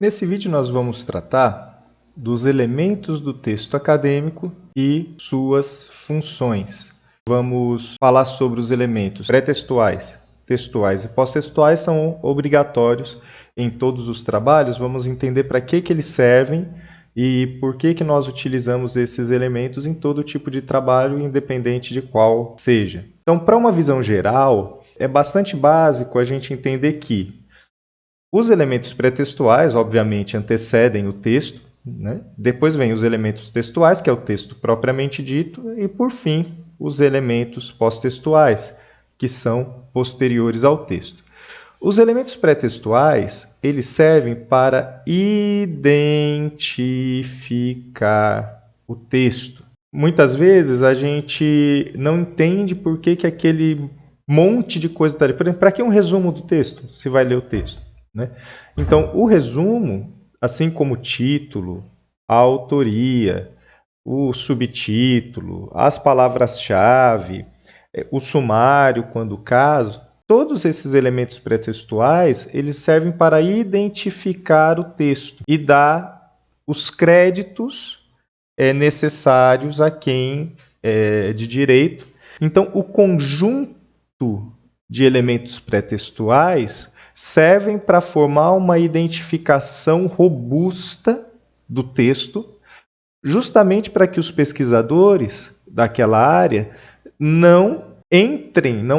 Nesse vídeo nós vamos tratar dos elementos do texto acadêmico e suas funções. Vamos falar sobre os elementos pré-textuais, textuais e pós-textuais, são obrigatórios em todos os trabalhos. Vamos entender para que eles servem e por que nós utilizamos esses elementos em todo tipo de trabalho, independente de qual seja. Então, para uma visão geral, é bastante básico a gente entender que os elementos pré-textuais, obviamente, antecedem o texto, né? Depois vem os elementos textuais, que é o texto propriamente dito, e, por fim, os elementos pós-textuais, que são posteriores ao texto. Os elementos pré-textuais, eles servem para identificar o texto. Muitas vezes a gente não entende por que aquele monte de coisa está ali. Por exemplo, para que um resumo do texto, se vai ler o texto? Né? Então, o resumo, assim como o título, a autoria, o subtítulo, as palavras-chave, o sumário, quando o caso, todos esses elementos pré-textuais, eles servem para identificar o texto e dar os créditos necessários a quem é de direito. Então, o conjunto de elementos pré-textuais servem para formar uma identificação robusta do texto, justamente para que os pesquisadores daquela área não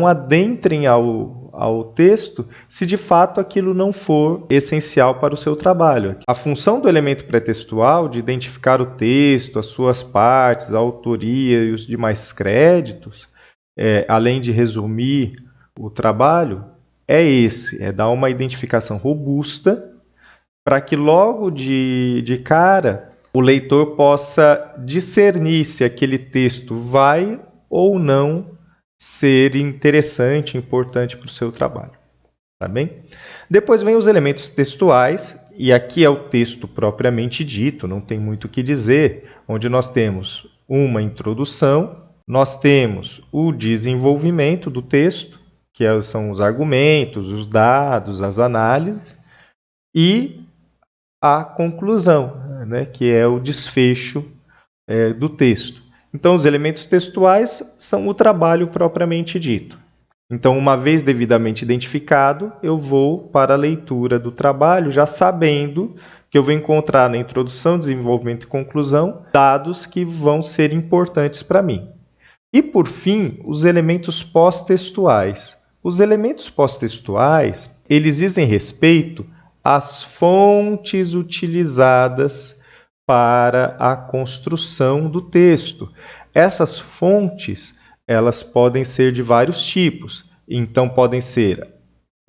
adentrem ao texto se de fato aquilo não for essencial para o seu trabalho. A função do elemento pré-textual de identificar o texto, as suas partes, a autoria e os demais créditos, além de resumir o trabalho, é dar uma identificação robusta para que logo de cara o leitor possa discernir se aquele texto vai ou não ser interessante, importante para o seu trabalho. Tá bem? Depois vem os elementos textuais, e aqui é o texto propriamente dito, não tem muito o que dizer, onde nós temos uma introdução, nós temos o desenvolvimento do texto, que são os argumentos, os dados, as análises, e a conclusão, né, que é o desfecho do texto. Então, os elementos textuais são o trabalho propriamente dito. Então, uma vez devidamente identificado, eu vou para a leitura do trabalho, já sabendo que eu vou encontrar na introdução, desenvolvimento e conclusão dados que vão ser importantes para mim. E, por fim, os elementos pós-textuais. Os elementos pós-textuais, eles dizem respeito às fontes utilizadas para a construção do texto. Essas fontes, elas podem ser de vários tipos. Então, podem ser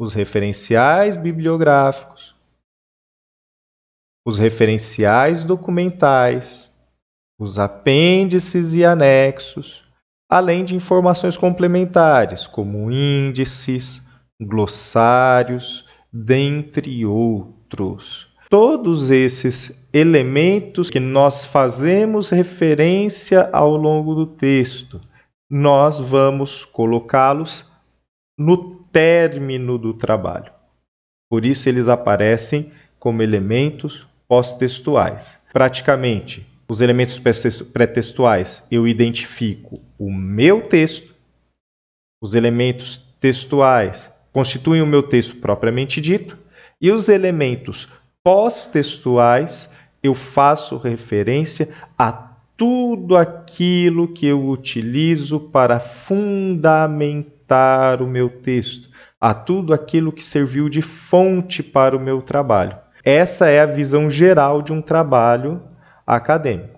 os referenciais bibliográficos, os referenciais documentais, os apêndices e anexos, além de informações complementares, como índices, glossários, dentre outros. Todos esses elementos que nós fazemos referência ao longo do texto, nós vamos colocá-los no término do trabalho. Por isso, eles aparecem como elementos pós-textuais. Praticamente, os elementos pré-textuais, eu identifico o meu texto, os elementos textuais constituem o meu texto propriamente dito, e os elementos pós-textuais, eu faço referência a tudo aquilo que eu utilizo para fundamentar o meu texto, a tudo aquilo que serviu de fonte para o meu trabalho. Essa é a visão geral de um trabalho acadêmico.